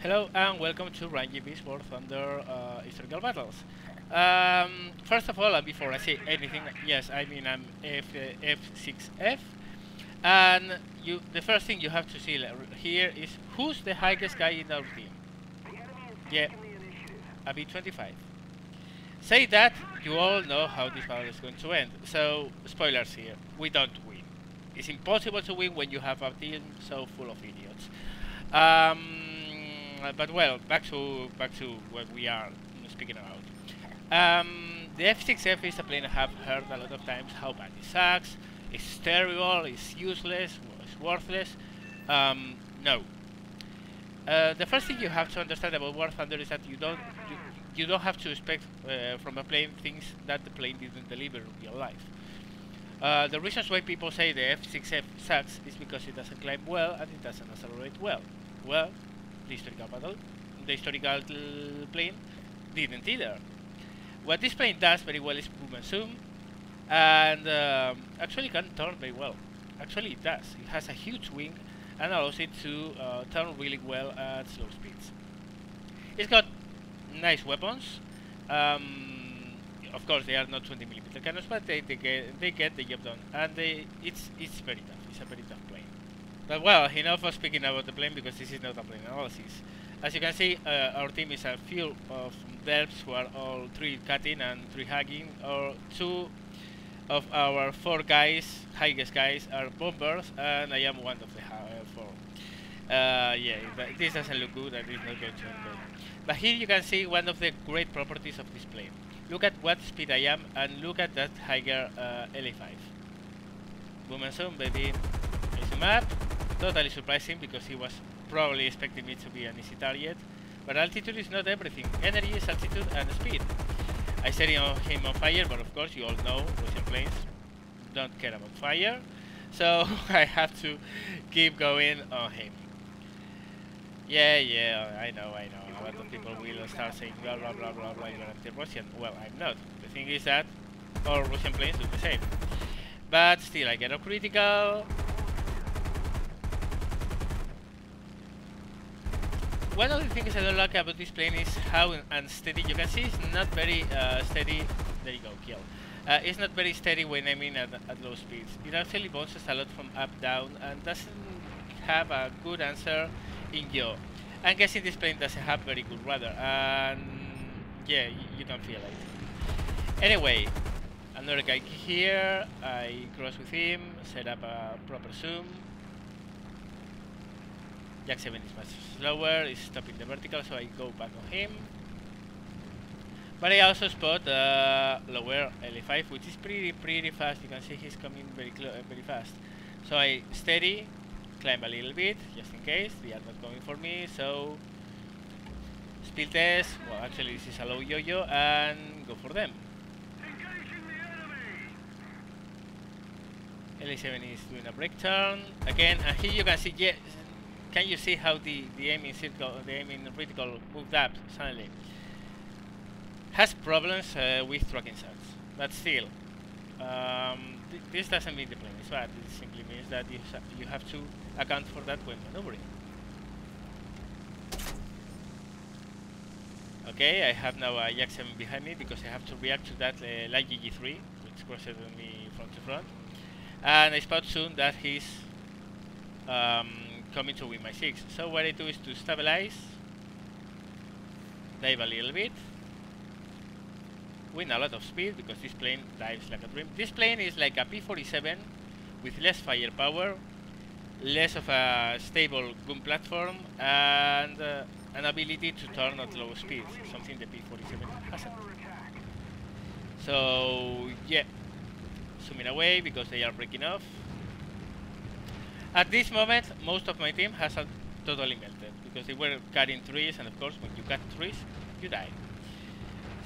Hello and welcome to RAMJB's War Thunder Historical Battles. First of all, and before I say anything, yes, I mean I'm F6F, and the first thing you have to see here is who's the highest guy in our team. Yeah, a B25. Say that, you all know how this battle is going to end. So, spoilers here, we don't win. It's impossible to win when you have a team so full of idiots. But well, back to what we are speaking about. The F6F is a plane I have heard a lot of times how bad it sucks, it's terrible, it's useless, it's worthless. No. The first thing you have to understand about War Thunder is that you don't have to expect from a plane things that the plane didn't deliver in real life. The reasons why people say the F6F sucks is because it doesn't climb well and it doesn't accelerate well. Well, the historical plane didn't either. What this plane does very well is boom and zoom, and actually can turn very well. Actually it does. It has a huge wing and allows it to turn really well at slow speeds. It's got nice weapons. Of course they are not 20mm cannons, but they get the job done, and it's very tough. It's a very tough plane. But well, enough of speaking about the plane because this is not a plane analysis. As you can see, our team is a few of derps who are all 3 cutting and 3 hugging, or 2 of our 4 guys, highest guys, are bombers, and I am one of the 4. Yeah, this doesn't look good and it's not going to end good. But here you can see one of the great properties of this plane. Look at what speed I am and look at that higher LA5. Boom and zoom, baby. There's a map. Totally surprising because he was probably expecting me to be an easy target. But altitude is not everything. Energy is altitude and speed. I set him on fire, but of course you all know Russian planes don't care about fire. So I have to keep going on him. Yeah, I know. A lot of people will start saying blah blah blah blah blah, you're anti-Russian. Well, I'm not. The thing is that all Russian planes do the same. But still, I get a critical. One of the things I don't like about this plane is how unsteady. You can see it's not very steady. There you go, kill. It's not very steady when aiming at low speeds. It actually bounces a lot from up down and doesn't have a good answer in yaw. I'm guessing this plane doesn't have very good rudder, and yeah, you can feel it. Anyway, another guy here. I cross with him, set up a proper zoom. Jak 7 is much slower, is stopping the vertical, so I go back on him. But I also spot lower LA5, which is pretty fast. You can see he's coming very fast. So I steady, climb a little bit, just in case they are not coming for me. So speed test. Well, actually this is a low yo-yo, and go for them. LA7 is doing a break turn again, and here you can see. Yeah, can you see how the aiming circle, the aiming reticle moved up suddenly? Has problems with tracking shots, but still, this doesn't mean the plane is bad. It simply means that you have to account for that when maneuvering. Okay, I have now a Jak 7 behind me because I have to react to that light GG3, which crosses me front to front, and I spot soon that he's coming to win my 6. So what I do is to stabilize, dive a little bit, win a lot of speed because this plane dives like a dream. This plane is like a P-47 with less firepower, less of a stable gun platform, and an ability to turn at low speeds, something the P-47 hasn't. So yeah, zooming away because they are breaking off. At this moment, most of my team has totally melted because they were cutting trees, and of course, when you cut trees, you die.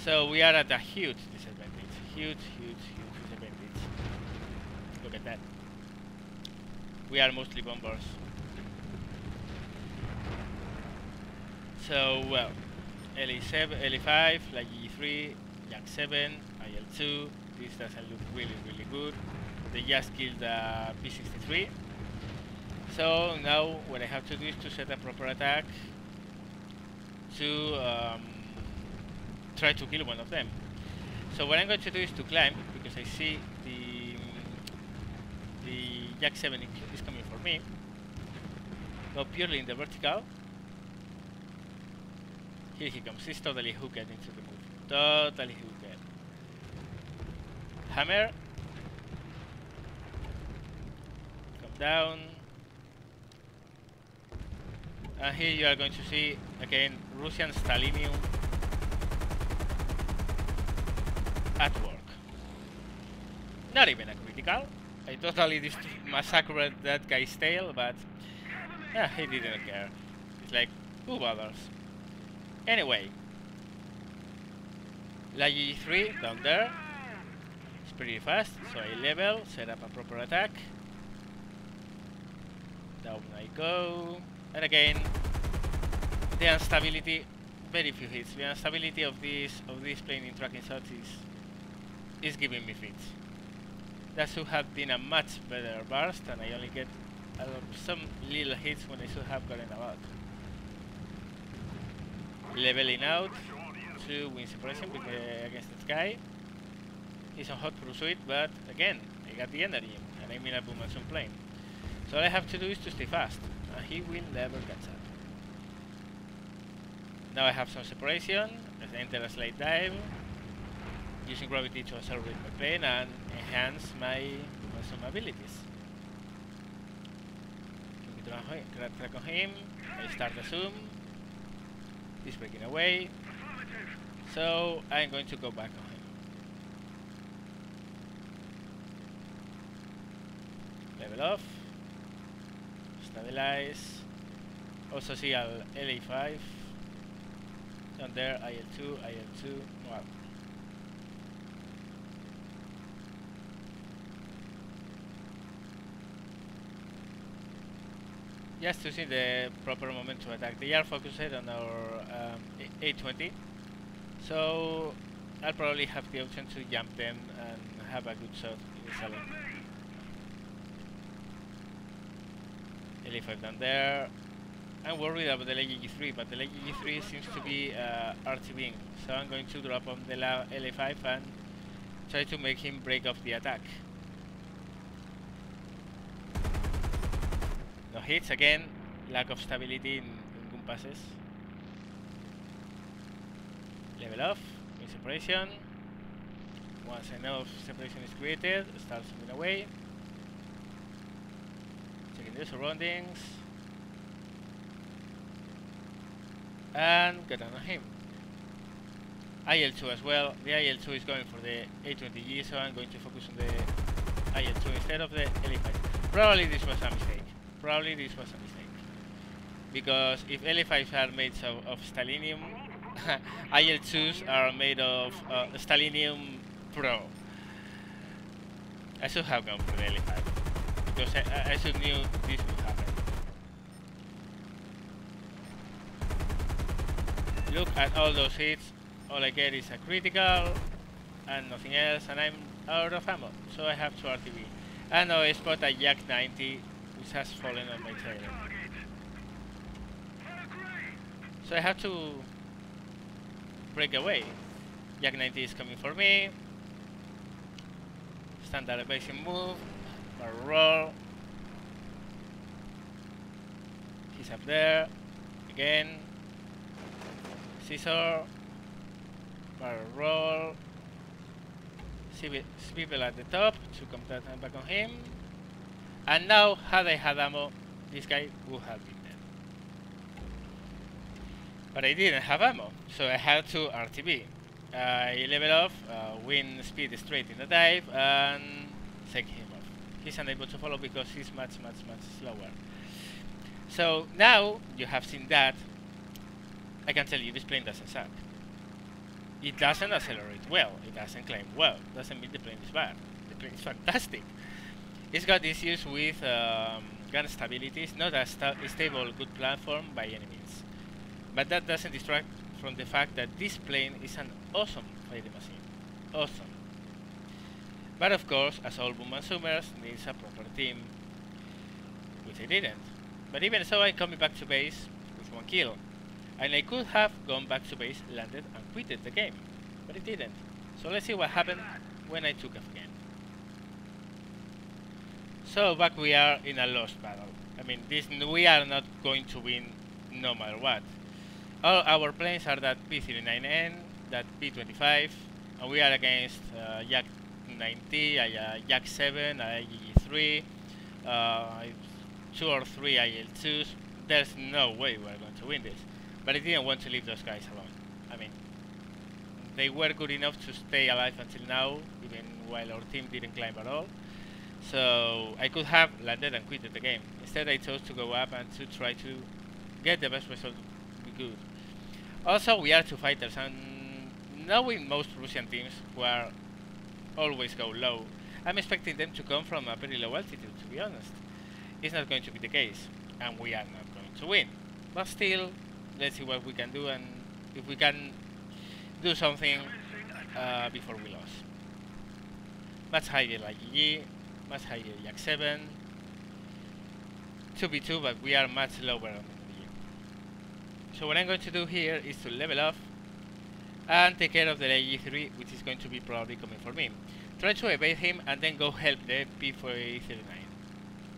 So we are at a huge disadvantage. Huge disadvantage. Look at that. We are mostly bombers. So well, LA7, LA5, like E3, Jak 7, IL2. This doesn't look really good. They just killed the P63. So now what I have to do is to set a proper attack to try to kill one of them. So what I'm going to do is to climb, because I see the Jak 7 is coming for me. Go purely in the vertical. Here he comes. He's totally hooked into the move. Totally hooked. Hammer. Come down. And here you are going to see again Russian Stalinium at work. Not even a critical. I totally massacred that guy's tail, but yeah, he didn't care. It's like, who bothers? Anyway, La G3 down there. It's pretty fast, so I level, set up a proper attack. Down I go. And again, the instability, very few hits. The instability of this plane in tracking shots is giving me fits. That should have been a much better burst, and I only get some little hits when I should have gotten a lot. Leveling out to win suppression against this guy. He's on hot pursuit, but again, I got the energy, and I'm in a boom and zoom plane. So all I have to do is to stay fast, and he will never catch up. Now I have some separation. I enter a slight dive, using gravity to accelerate my plane and enhance my zoom abilities. Track on him. I start the zoom. He's breaking away, so I'm going to go back on him. Level off. Stabilize. Also see LA5 down there. IL2. Wow. Just to see the proper moment to attack. They are focused on our 820, so I'll probably have the option to jump them and have a good shot initially. LA5 down there. I'm worried about the LG3, but the LG3 seems to be RTBing, so I'm going to drop on the LA5 and try to make him break off the attack. No hits again, lack of stability in gun passes. Level off, in separation. Once enough separation is created, start zooming away. Checking the surroundings. And get on him. IL2 as well. The IL2 is going for the A20G, so I'm going to focus on the IL2 instead of the LA5. Probably this was a mistake. Because if LA5s are made of Stalinium, IL2s are made of Stalinium Pro. I should have gone for the LA5, because I should knew this would happen. Look at all those hits, all I get is a critical and nothing else, and I'm out of ammo, so I have to RTB. And now I spot a Jak 90 which has fallen on my tail. So I have to break away. Jak 90 is coming for me. Standard evasion move, barrel roll. He's up there, again. Scissor, barrel roll, swivel at the top to come back on him. And now, had I had ammo, this guy would have been dead. But I didn't have ammo, so I had to RTB. I level off, win speed straight in the dive, and take him off. He's unable to follow because he's much slower. So now you have seen that. I can tell you this plane doesn't suck. It doesn't accelerate well, it doesn't climb well. Doesn't mean the plane is bad. The plane is fantastic. It's got issues with gun stability. It's not a stable, good platform by any means. But that doesn't distract from the fact that this plane is an awesome fighting machine. Awesome. But of course, as all boom and zoomers, needs a proper team, which I didn't. But even so, I'm coming back to base with 1 kill. And I could have gone back to base, landed, and quitted the game, but it didn't. So let's see what happened when I took off again. So back we are in a lost battle. I mean, we are not going to win no matter what. All our planes are that P39N, that P25, and we are against Yak 90, Yak 7, IE3, 2 or 3 IL2s. There's no way we're going to win this. But I didn't want to leave those guys alone. I mean, they were good enough to stay alive until now, even while our team didn't climb at all. So I could have landed and quitted the game. Instead I chose to go up and to try to get the best result we could. Also, we are two fighters, and knowing most Russian teams who are always go low, I'm expecting them to come from a very low altitude, to be honest. It's not going to be the case, and we are not going to win. But still, let's see what we can do, and if we can do something before we lose. Much higher IgG, much higher Yak 7, 2v2, but we are much lower on the So what I'm going to do here is to level off and take care of the IgG3, which is going to be probably coming for me. Try to evade him and then go help the P439.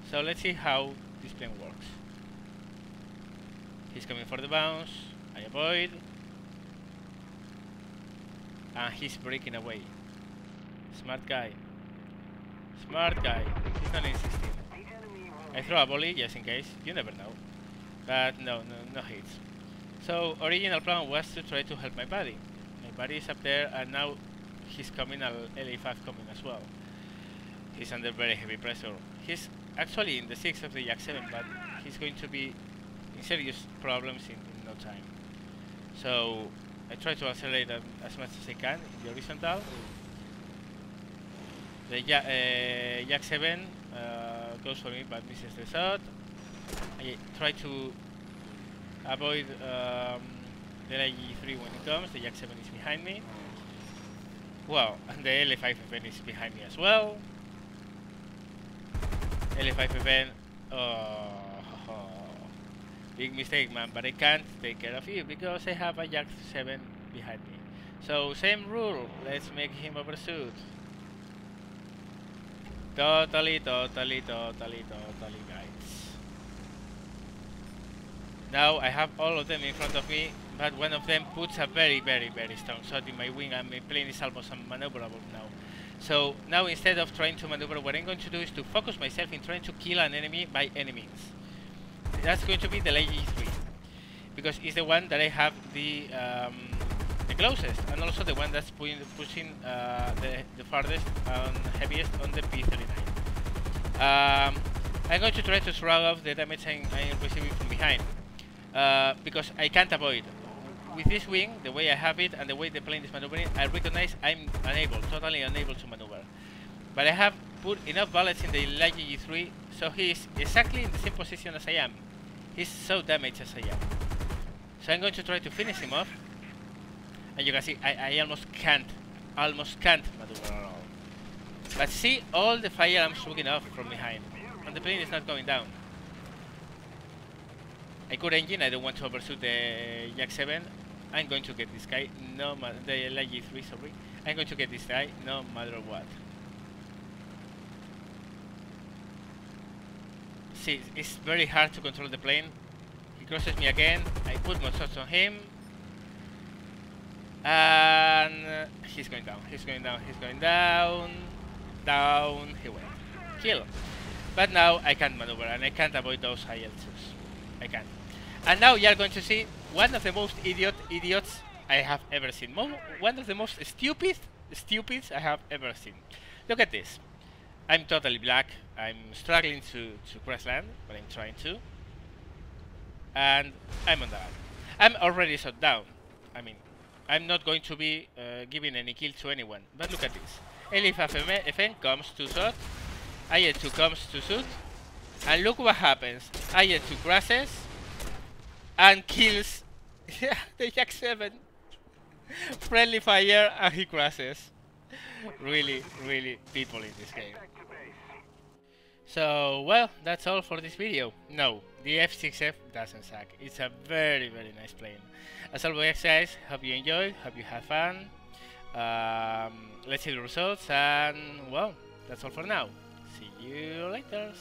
So let's see how this plane works. He's coming for the bounce, I avoid, and he's breaking away. Smart guy. Smart guy. He's not insisting. I throw a volley just in case, you never know. But no hits. So original plan was to try to help my buddy. My buddy is up there and now he's coming, LA5 coming as well. He's under very heavy pressure. He's actually in the 6 of the Yak 7, but he's going to be in serious problems in no time. So I try to accelerate as much as I can in the horizontal. The Yak 7 goes for me but misses the shot. I try to avoid the LG3 when it comes. The Yak 7 is behind me. Well, and the LA5FN is behind me as well. LA5FN, big mistake, man, but I can't take care of you because I have a Yak 7 behind me. So same rule, let's make him overshoot. Totally, guys. Now I have all of them in front of me, but one of them puts a very strong shot in my wing and my plane is almost unmaneuverable now. So now instead of trying to maneuver, what I'm going to do is to focus myself in trying to kill an enemy by any means. That's going to be the LG3, because it's the one that I have the closest, and also the one that's pushing the farthest and heaviest on the P39. I'm going to try to shrug off the damage I'm receiving from behind, because I can't avoid. With this wing, the way I have it and the way the plane is maneuvering, I recognize I'm totally unable to maneuver. But I have put enough bullets in the LG3, so he's exactly in the same position as I am. He's so damaged as I am. So I'm going to try to finish him off. And you can see I almost can't maneuver at all. But see all the fire I'm shooting off from behind, and the plane is not going down. I could engine, I don't want to overshoot the Yak 7. I'm going to get this guy, no matter the LG3, sorry. I'm going to get this guy no matter what. See, it's very hard to control the plane. He crosses me again, I put more shots on him. And he's going down, down he went. Kill. But now I can't maneuver and I can't avoid those IL2s. I can't. And now you are going to see one of the most idiots I have ever seen. One of the most stupids I have ever seen. Look at this. I'm totally black. I'm struggling to crash land, but I'm trying to. And I'm on the line. I'm already shot down. I mean, I'm not going to be giving any kill to anyone. But look at this. LF comes to shot. IL2 comes to shoot. And look what happens. IL2 crashes and kills the Yak 7. Friendly fire and he crashes. Really people in this game. So, well, that's all for this video. No, the F6F doesn't suck. It's a very nice plane. As always, guys, hope you enjoy, hope you have fun. Let's see the results, and well, that's all for now. See you later.